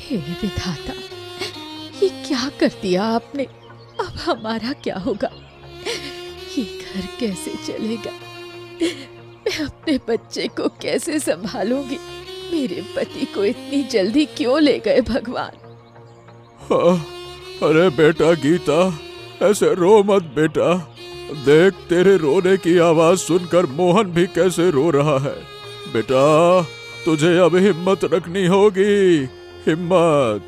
हे विधाता, ये क्या कर दिया आपने? अब हमारा क्या होगा? ये घर कैसे चलेगा? मैं अपने बच्चे को कैसे संभालूंगी? मेरे पति को इतनी जल्दी क्यों ले गए भगवान? हाँ, अरे बेटा गीता, ऐसे रो मत बेटा। देख, तेरे रोने की आवाज सुनकर मोहन भी कैसे रो रहा है। बेटा, तुझे अब हिम्मत रखनी होगी, हिम्मत।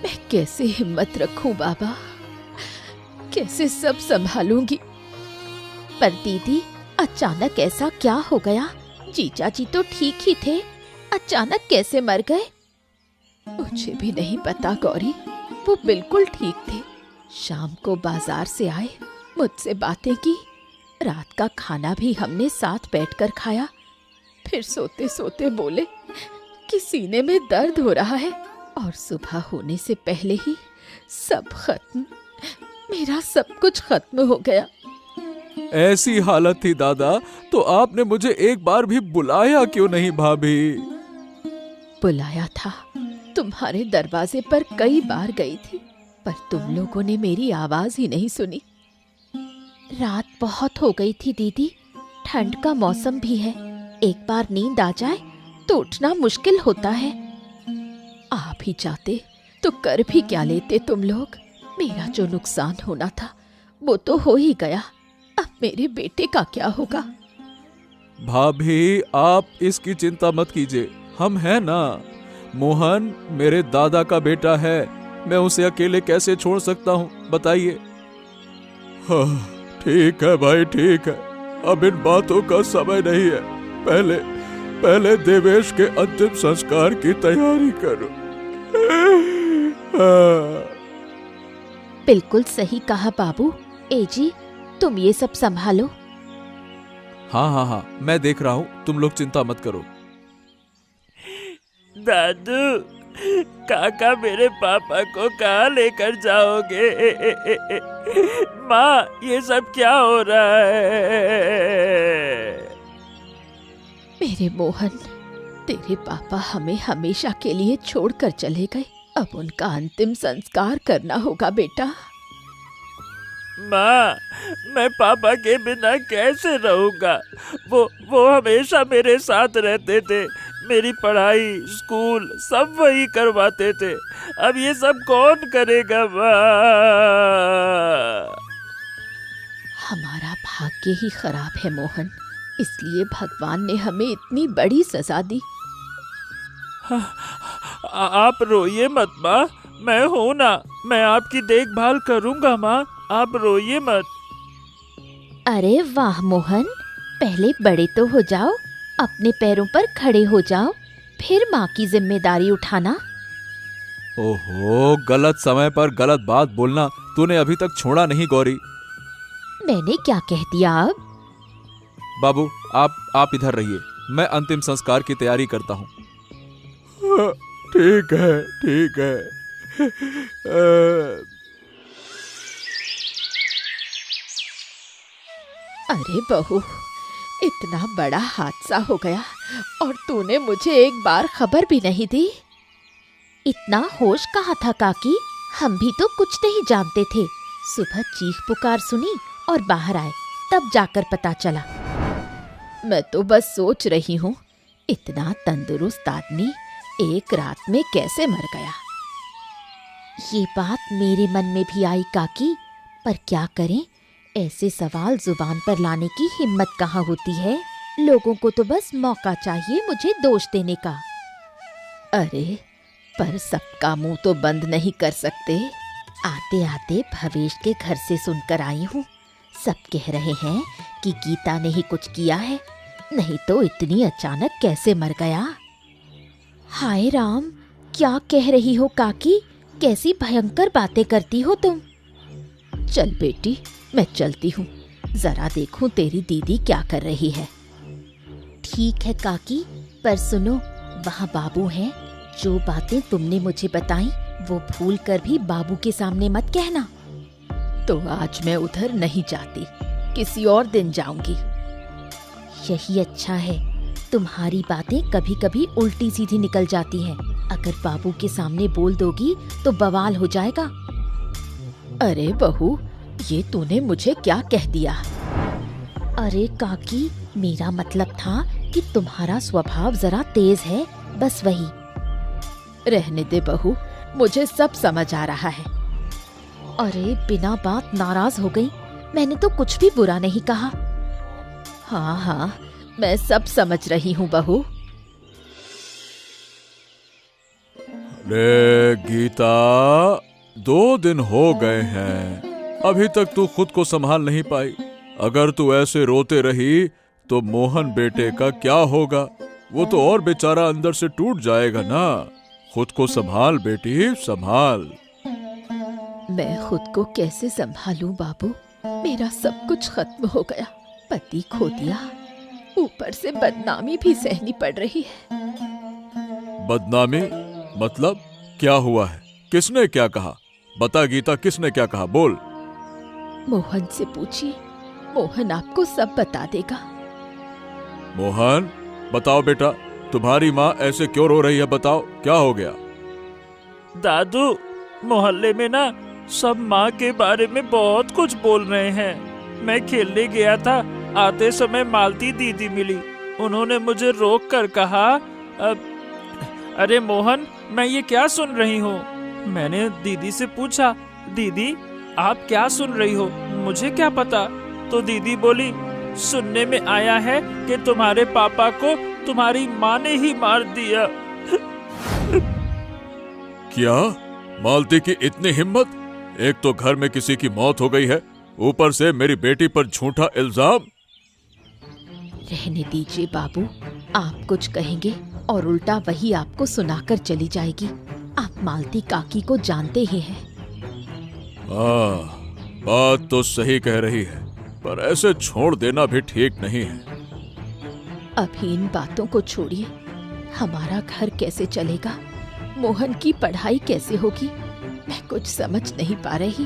मैं कैसे हिम्मत रखूं बाबा? कैसे सब संभालूंगी? पर दीदी, अचानक ऐसा क्या हो गया? जीजा जी तो ठीक ही थे, अचानक कैसे मर गए? मुझे भी नहीं पता गौरी, वो बिल्कुल ठीक थे। शाम को बाजार से आए, मुझसे बातें की, रात का खाना भी हमने साथ बैठकर खाया। फिर सोते सोते बोले कि सीने में दर्द हो रहा है और सुबह होने से पहले ही सब खत्म, मेरा सब कुछ खत्म हो गया। ऐसी हालत थी दादा, तो आपने मुझे एक बार भी बुलाया क्यों नहीं भाभी? बुलाया था, तुम्हारे दरवाजे पर कई बार गई थी, पर तुम लोगों ने मेरी आवाज ही नहीं सुनी। रात बहुत हो गई थी दीदी, ठंड का मौसम भी है, एक बार नींद आ जाए तो उठना मुश्किल होता है। आप ही जाते तो कर भी क्या लेते तुम लोग? मेरा जो नुकसान होना था वो तो हो ही गया, अब मेरे बेटे का क्या होगा? भाभी, आप इसकी चिंता मत कीजिए, हम हैं ना। मोहन मेरे दादा का बेटा है, मैं उसे अकेले कैसे छोड़ सकता हूँ, बताइए। हाँ, ठीक है भाई, ठीक है, अब इन बातों का समय नहीं है। पहले देवेश के अंतिम संस्कार की तैयारी करो। बिल्कुल सही कहा बाबू। ए जी, तुम ये सब संभालो। हाँ, मैं देख रहा हूँ, तुम लोग चिंता मत करो। दादू, काका मेरे पापा को कहाँ लेकर जाओगे? माँ, ये सब क्या हो रहा है? मेरे मोहन, तेरे पापा हमें हमेशा के लिए छोड़कर चले गए, अब उनका अंतिम संस्कार करना होगा बेटा। माँ, मैं पापा के बिना कैसे रहूंगा? वो हमेशा मेरे साथ रहते थे, मेरी पढ़ाई, स्कूल सब वही करवाते थे। अब ये सब कौन करेगा माँ? हमारा भाग्य ही खराब है मोहन, इसलिए भगवान ने हमें इतनी बड़ी सजा दी। आप रोइए मत माँ, मैं हूँ ना, मैं आपकी देखभाल करूँगा माँ, आप रोइए मत। अरे वाह मोहन, पहले बड़े तो हो जाओ, अपने पैरों पर खड़े हो जाओ, फिर माँ की जिम्मेदारी उठाना। ओहो, गलत समय पर गलत बात बोलना तूने अभी तक छोड़ा नहीं गौरी। मैंने क्या कह दिया अब? बाबू, आप इधर रहिए, मैं अंतिम संस्कार की तैयारी करता हूँ। ठीक है, ठीक है। अरे बहू, इतना बड़ा हादसा हो गया और तूने मुझे एक बार खबर भी नहीं दी। इतना होश कहाँ था काकी, हम भी तो कुछ नहीं जानते थे। सुबह चीख पुकार सुनी और बाहर आए, तब जाकर पता चला। मैं तो बस सोच रही हूँ, इतना तंदुरुस्त आदमी एक रात में कैसे मर गया। ये बात मेरे मन में भी आई काकी, पर क्या करें, ऐसे सवाल जुबान पर लाने की हिम्मत कहाँ होती है। लोगों को तो बस मौका चाहिए मुझे दोष देने का। अरे, पर सबका मुंह तो बंद नहीं कर सकते। आते आते भवेश के घर से सुनकर आई हूँ, सब कह रहे हैं कि गीता ने ही कुछ किया है, नहीं तो इतनी अचानक कैसे मर गया। हाय राम, क्या कह रही हो काकी, कैसी भयंकर बातें करती हो तुम। चल बेटी, मैं चलती हूँ, जरा देखूं तेरी दीदी क्या कर रही है। ठीक है काकी, पर सुनो, वहाँ बाबू हैं, जो बातें तुमने मुझे बताई वो भूल कर भी बाबू के सामने मत कहना। तो आज मैं उधर नहीं जाती, किसी और दिन जाऊंगी। यही अच्छा है, तुम्हारी बातें कभी कभी उल्टी सीधी निकल जाती हैं। अगर बाबू के सामने बोल दोगी तो बवाल हो जाएगा। अरे बहू, ये तूने मुझे क्या कह दिया? अरे काकी, मेरा मतलब था कि तुम्हारा स्वभाव जरा तेज है, बस वही। रहने दे बहू, मुझे सब समझ आ रहा है। अरे बिना बात नाराज हो गई, मैंने तो कुछ भी बुरा नहीं कहा। हाँ हाँ, मैं सब समझ रही हूँ बहू। अरे गीता, 2 दिन हो गए हैं, अभी तक तू खुद को संभाल नहीं पाई। अगर तू ऐसे रोते रही तो मोहन बेटे का क्या होगा? वो तो और बेचारा अंदर से टूट जाएगा ना। खुद को संभाल बेटी, संभाल। मैं खुद को कैसे संभालूं बाबू? मेरा सब कुछ खत्म हो गया, पति खो दिया, ऊपर से बदनामी भी सहनी पड़ रही है। बदनामी मतलब क्या हुआ है? किसने क्या कहा? बता गीता, किसने क्या कहा? बोल। मोहन से पूछिए, मोहन आपको सब बता देगा। मोहन, बताओ बेटा, तुम्हारी माँ ऐसे क्यों रो रही है? बताओ, क्या हो गया? दादू, मोहल्ले में ना सब माँ के बारे में बहुत कुछ बोल रहे हैं। मैं खेलने गया था, आते समय मालती दीदी मिली। उन्होंने मुझे रोक कर कहा, अरे मोहन, मैं ये क्या सुन रही हूँ? मैंने दीदी से पूछा, दीदी आप क्या सुन रही हो? मुझे क्या पता? तो दीदी बोली, सुनने में आया है कि तुम्हारे पापा को तुम्हारी माँ ने ही मार दिया। क्या? मालती की इतनी हिम्मत? एक तो घर में किसी की मौत हो गई है, ऊपर से मेरी बेटी पर झूठा इल्जाम। रहने दीजिए बाबू, आप कुछ कहेंगे और उल्टा वही आपको सुनाकर चली जाएगी। आप मालती काकी को जानते ही हैं। हाँ, बात तो सही कह रही है, पर ऐसे छोड़ देना भी ठीक नहीं है। अभी इन बातों को छोड़िए। हमारा घर कैसे चलेगा? मोहन की पढ़ाई कैसे होगी? मैं कुछ समझ नहीं पा रही।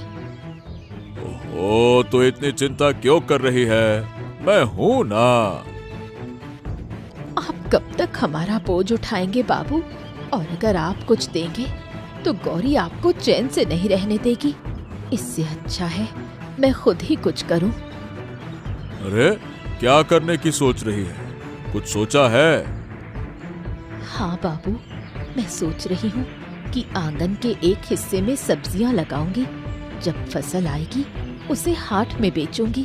ओह, तो इतनी चिंता क्यों कर रही है? मैं हूं ना। आप कब तक हमारा बोझ उठाएंगे बाबू? और अगर आप कुछ देंगे तो गौरी आपको चैन से नहीं रहने देगी। इससे अच्छा है मैं खुद ही कुछ करूं। अरे, क्या करने की सोच रही है? कुछ सोचा है? हाँ बाबू, मैं सोच रही हूँ कि आंगन के एक हिस्से में सब्जियां लगाऊंगी। जब फसल आएगी उसे हाट में बेचूंगी।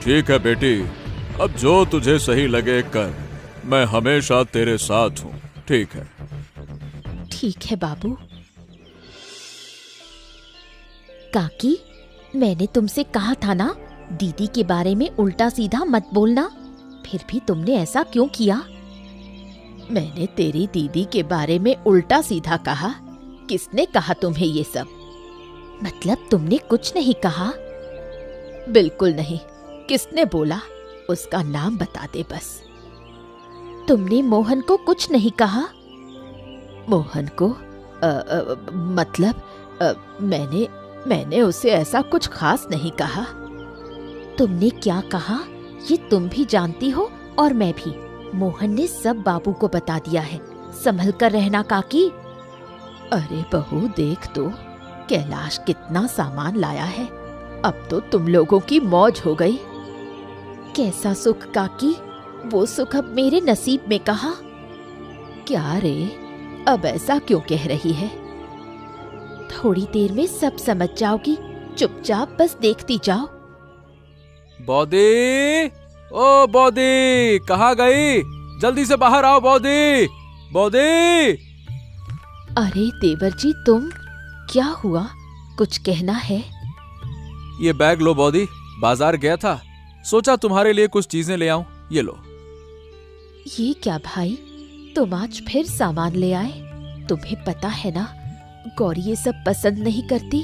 ठीक है बेटी, अब जो तुझे सही लगे कर। मैं हमेशा तेरे साथ हूँ, ठीक है? ठीक है बाबू। काकी, मैंने तुमसे कहा था ना, दीदी के बारे में उल्टा सीधा मत बोलना। फिर भी तुमने ऐसा क्यों किया? मैंने तेरी दीदी के बारे में उल्टा सीधा कहा? किसने कहा तुम्हें ये सब? मतलब तुमने कुछ नहीं कहा? बिल्कुल नहीं। किसने बोला? उसका नाम बता दे बस। तुमने मोहन को कुछ नहीं कहा? मोहन को? मैंने उसे ऐसा कुछ खास नहीं कहा। तुमने क्या कहा ये तुम भी जानती हो और मैं भी। मोहन ने सब बाबू को बता दिया है। संभल कर रहना काकी। अरे बहू, देख तो कैलाश कितना सामान लाया है। अब तो तुम लोगों की मौज हो गई। कैसा सुख काकी? वो सुख अब मेरे नसीब में कहा। क्या रे, अब ऐसा क्यों कह रही है? थोड़ी देर में सब समझ जाओगी। चुपचाप बस देखती जाओ। बौदी, ओ बौदी, कहाँ गई? जल्दी से बाहर आओ बौदी। बौदी! अरे देवर जी, तुम? क्या हुआ? कुछ कहना है? ये बैग लो बौदी, बाजार गया था, सोचा तुम्हारे लिए कुछ चीजें ले आऊं। ये लो। ये क्या भाई, तुम आज फिर सामान ले आए? तुम्हें पता है ना गौरी ये सब पसंद नहीं करती।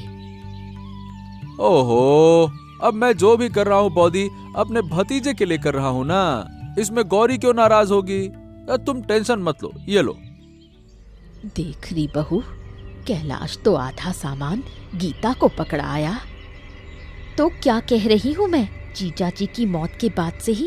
ओहो, अब मैं जो भी कर रहा हूँ बौदी अपने भतीजे के लिए कर रहा हूँ ना। इसमें गौरी क्यों नाराज होगी? तुम टेंशन मत लो, ये लो। देख रही बहू, कैलाश तो आधा सामान गीता को पकड़ा आया। तो क्या कह रही हूँ मैं? जीजा जी की मौत के बाद से ही